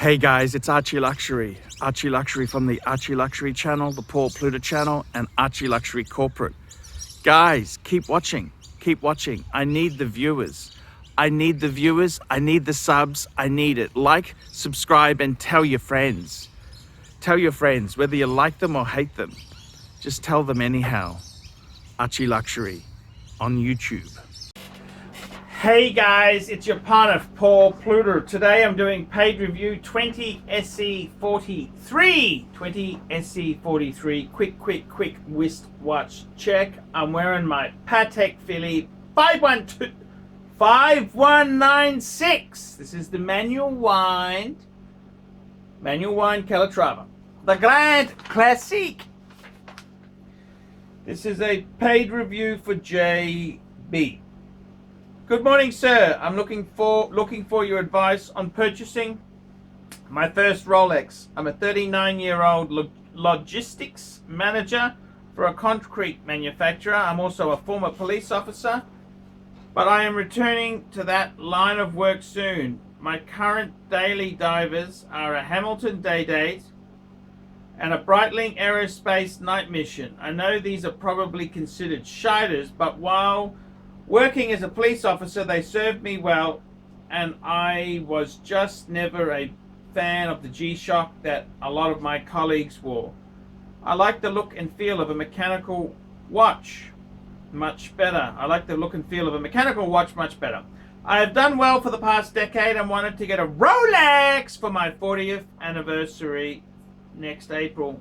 Hey guys, it's ArchieLuxury. ArchieLuxury from the ArchieLuxury channel, the Paul Pluta channel, and ArchieLuxury corporate. Guys, keep watching. Keep watching. I need the viewers. I need the viewers. I need the subs. I need it. Like, subscribe, and tell your friends. Tell your friends, whether you like them or hate them. Just tell them anyhow. ArchieLuxury on YouTube. Hey guys, it's your partner Paul Pluta. Today I'm doing paid review 20 SE43. 20 SE43. Quick wristwatch check. I'm wearing my Patek Philippe 5196. This is the manual wind Calatrava. The Grand Classique. This is a paid review for JB. Good morning, sir. I'm looking for your advice on purchasing my first Rolex. I'm a 39-year-old logistics manager for a concrete manufacturer. I'm also a former police officer, but I am returning to that line of work soon. My current daily divers are a Hamilton day date and a Breitling aerospace night mission. I know these are probably considered shiders, but while working as a police officer, they served me well, and I was just never a fan of the G-Shock that a lot of my colleagues wore. I like the look and feel of a mechanical watch much better. I have done well for the past decade and wanted to get a Rolex for my 40th anniversary next April.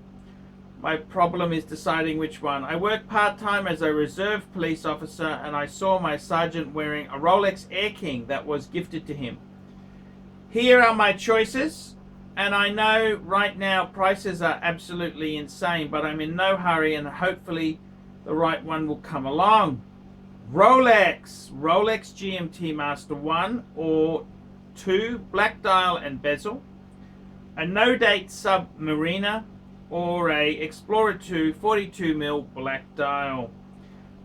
My problem is deciding which one. I work part-time as a reserve police officer, and I saw my sergeant wearing a Rolex Air King that was gifted to him. Here are my choices, and I know right now prices are absolutely insane, but I'm in no hurry, and hopefully the right one will come along. Rolex GMT Master 1 or 2, black dial and bezel, a no-date Submariner, or a Explorer 2 42mm black dial.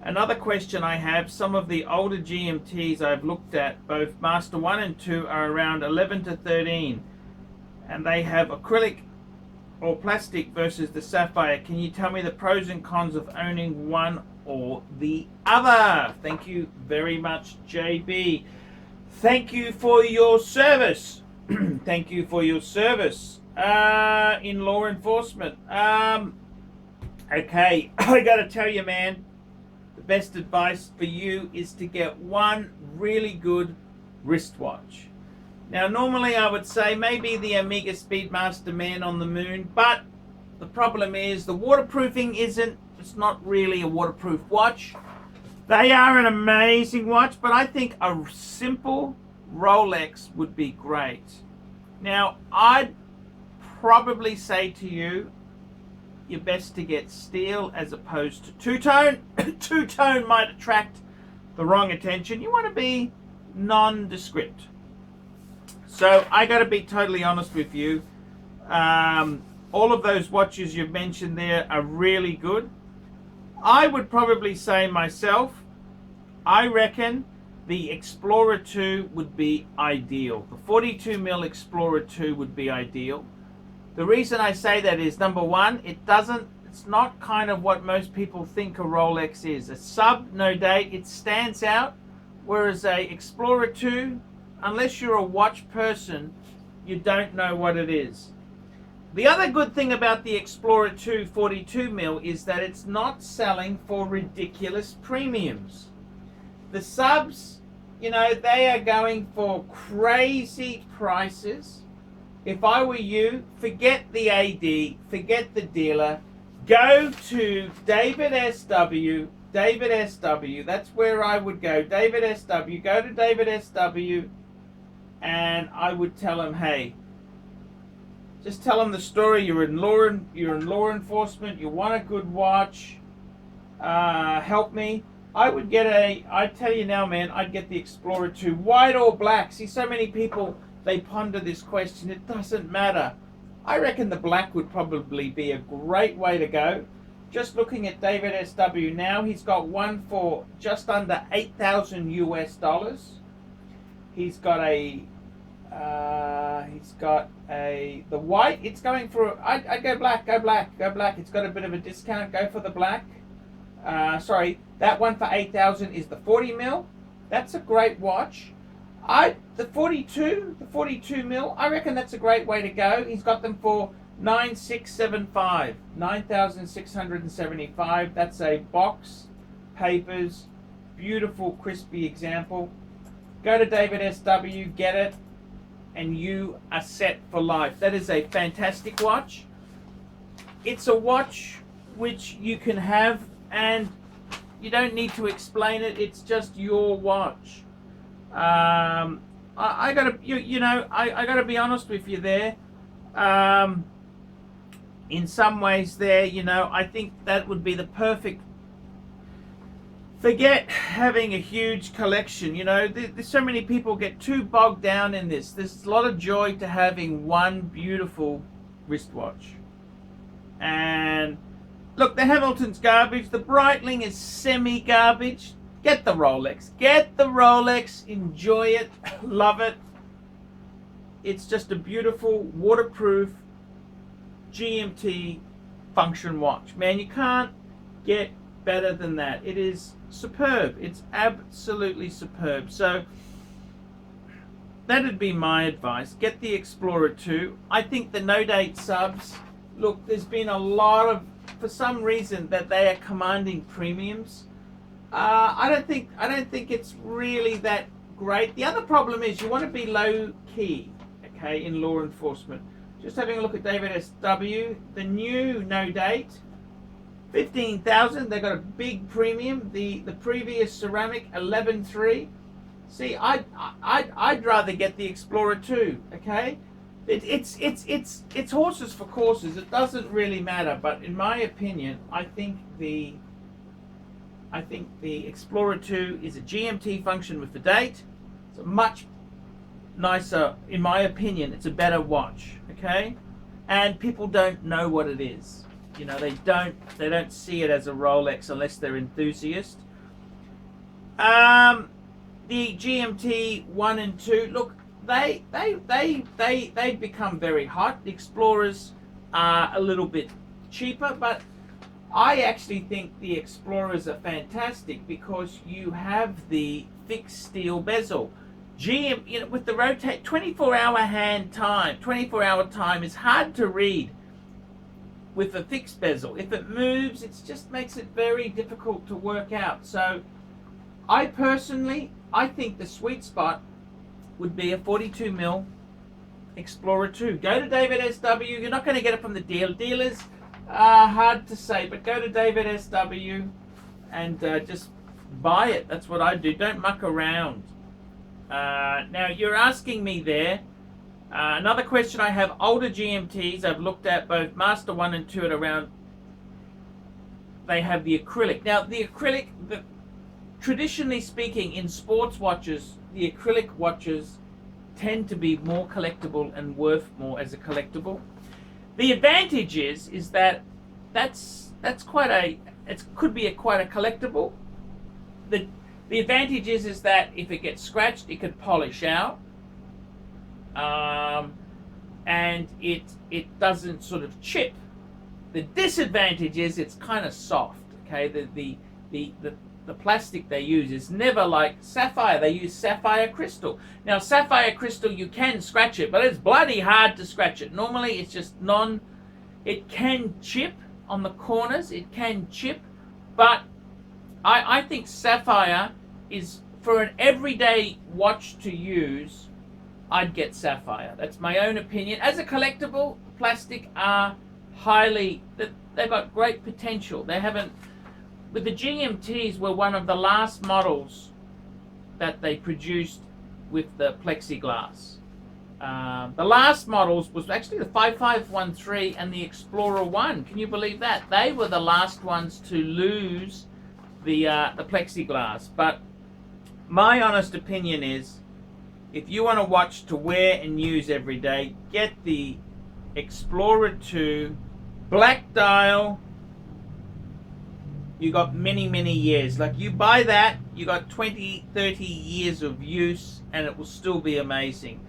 Another question I have, some of the older GMTs I've looked at, both Master 1 and 2, are around 11 to 13, and they have acrylic or plastic versus the sapphire. Can you tell me the pros and cons of owning one or the other? Thank you very much, JB. Thank you for your service. Thank you for your service in law enforcement. Okay, I gotta tell you, man, the best advice for you is to get one really good wristwatch. Now, normally I would say maybe the Omega Speedmaster Man on the Moon, but the problem is the waterproofing it's not really a waterproof watch. They are an amazing watch, but I think a simple Rolex would be great. Now, I'd probably say to you, you're best to get steel as opposed to two-tone. Two-tone might attract the wrong attention. You want to be nondescript. So I got to be totally honest with you. All of those watches you've mentioned there are really good. I would probably say myself, I reckon the Explorer 2 would be ideal. The 42mm Explorer 2 would be ideal. The reason I say that is, number one, it's not kind of what most people think a Rolex is. A sub, no date, it stands out, whereas a Explorer 2, unless you're a watch person, you don't know what it is. The other good thing about the Explorer 2 42mm is that it's not selling for ridiculous premiums. The subs, they are going for crazy prices. If I were you, forget the AD, forget the dealer, go to David SW, that's where I would go, David SW, go to David SW, and I would tell him, hey, just tell him the story, you're in law enforcement, you want a good watch, help me. I'd tell you now, man, I'd get the Explorer 2, white or black. See, so many people, they ponder this question. It doesn't matter. I reckon the black would probably be a great way to go. Just looking at David SW now, he's got one for just under $8,000 US. He's got a He's got the white. It's going for. I go black. Go black. Go black. It's got a bit of a discount. Go for the black. Sorry, that one for 8,000 is the 40 mil. That's a great watch. The 42 mil. I reckon that's a great way to go. He's got them for 9,675, 9,675. That's a box, papers, beautiful crispy example. Go to David SW, get it, and you are set for life. That is a fantastic watch. It's a watch which you can have and you don't need to explain it. It's just your watch. I gotta, I gotta be honest with you there. In some ways there, I think that would be the perfect. Forget having a huge collection. There's so many people get too bogged down in this. There's a lot of joy to having one beautiful wristwatch. And look, the Hamilton's garbage. The Breitling is semi-garbage. Get the Rolex. Get the Rolex. Enjoy it. Love it. It's just a beautiful, waterproof GMT function watch. Man, you can't get better than that. It is superb. It's absolutely superb. So that'd be my advice. Get the Explorer 2. I think the No Date subs, look, there's been a lot of, for some reason, that they are commanding premiums. I don't think it's really that great. The other problem is you want to be low key, okay, in law enforcement. Just having a look at David SW, the new No Date, 15,000. They got a big premium. The previous ceramic 11,300. See, I'd rather get the Explorer 2. Okay, it's horses for courses. It doesn't really matter. But in my opinion, I think the Explorer 2 is a GMT function with the date. It's a much nicer, in my opinion. It's a better watch. Okay, and people don't know what it is. They don't see it as a Rolex unless they're enthusiast. The GMT 1 and 2, look, they become very hot. The Explorers are a little bit cheaper, but I actually think the Explorers are fantastic because you have the fixed steel bezel. With the rotate 24-hour hand time, 24-hour time is hard to read with a fixed bezel. If it moves, it just makes it very difficult to work out. So I think the sweet spot would be a 42 mil Explorer 2. Go to David SW. You're not going to get it from the dealers. Hard to say, but go to David SW and just buy it. That's what I do. Don't muck around. Now you're asking me there. Another question I have, older GMTs, I've looked at both Master 1 and 2 at around, they have the acrylic. Now the acrylic, traditionally speaking in sports watches, the acrylic watches tend to be more collectible and worth more as a collectible. The advantage is that that's quite a, it could be quite a collectible. The advantage is that if it gets scratched, it could polish out. And it doesn't sort of chip. The disadvantage is it's kind of soft. Okay, the plastic they use is never like sapphire. They use sapphire crystal. Now sapphire crystal, you can scratch it, but it's bloody hard to scratch it. Normally it's just it can chip on the corners. It can chip, but I think sapphire is, for an everyday watch to use, I'd get sapphire. That's my own opinion. As a collectible, plastic are they've got great potential. They haven't, with the GMTs were one of the last models that they produced with the plexiglass. The last models was actually the 5513 and the Explorer 1. Can you believe that? They were the last ones to lose the plexiglass. But my honest opinion is, if you want a watch to wear and use every day, get the Explorer 2, black dial. You got many, many years. Like, you buy that, you got 20, 30 years of use, and it will still be amazing.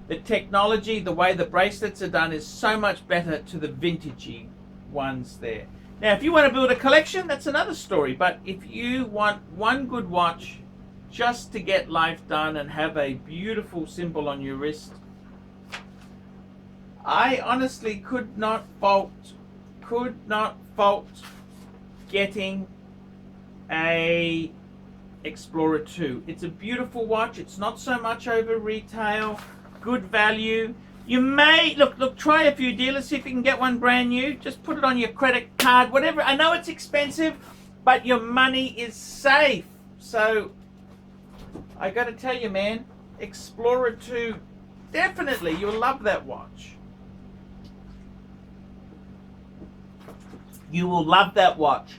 The technology, the way the bracelets are done is so much better to the vintagey ones there. Now, if you want to build a collection, that's another story. But if you want one good watch just to get life done and have a beautiful symbol on your wrist, I honestly could not fault getting a Explorer 2. It's a beautiful watch. It's not so much over retail. Good value. You may look try a few dealers, see if you can get one brand new. Just put it on your credit card, whatever. I know it's expensive, but your money is safe. So I got to tell you, man, Explorer 2, definitely you'll love that watch. You will love that watch.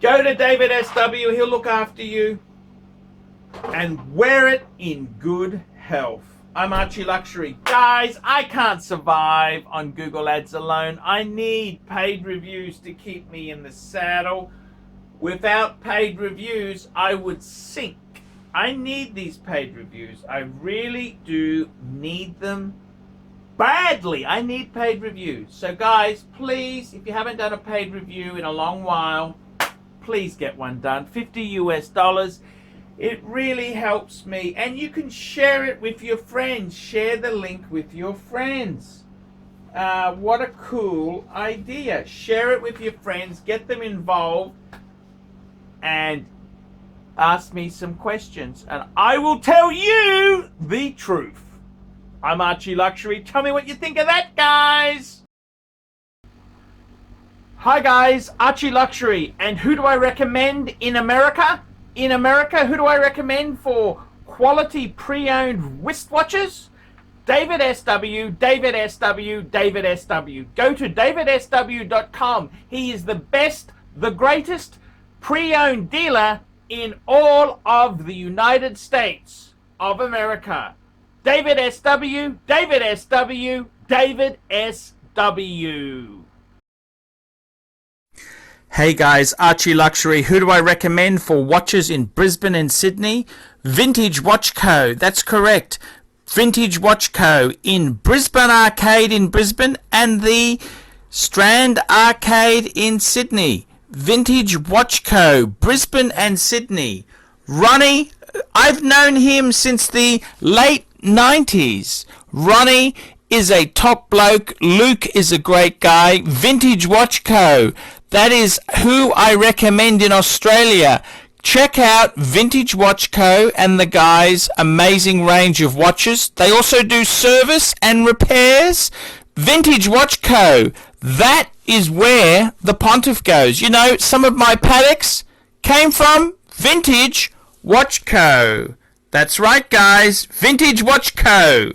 Go to David SW, he'll look after you, and wear it in good health. I'm ArchieLuxury. Guys, I can't survive on Google Ads alone. I need paid reviews to keep me in the saddle. Without paid reviews, I would sink. I need these paid reviews. I really do need them badly. I need paid reviews. So guys, please, if you haven't done a paid review in a long while, please get one done. $50 US. It really helps me, and you can share it with your friends. Share the link with your friends. What a cool idea. Share it with your friends, get them involved, and ask me some questions, and I will tell you the truth. I'm ArchieLuxury. Tell me what you think of that, guys. Hi guys, ArchieLuxury, and who do I recommend in America? In America, who do I recommend for quality pre-owned wristwatches? David SW, David SW, David SW. Go to davidsw.com. He is the best, the greatest pre-owned dealer in all of the United States of America. David SW, David SW, David SW. Hey guys, ArchieLuxury. Who do I recommend for watches in Brisbane and Sydney? Vintage Watch Co. That's correct. Vintage Watch Co. in Brisbane Arcade in Brisbane and the Strand Arcade in Sydney. Vintage Watch Co. Brisbane and Sydney. Ronnie, I've known him since the late 90s. Ronnie is a top bloke. Luke is a great guy. Vintage Watch Co. That is who I recommend in Australia. Check out Vintage Watch Co. and the guys' amazing range of watches. They also do service and repairs. Vintage Watch Co. That is where the Pontiff goes. You know, some of my Pateks came from Vintage Watch Co. That's right, guys. Vintage Watch Co.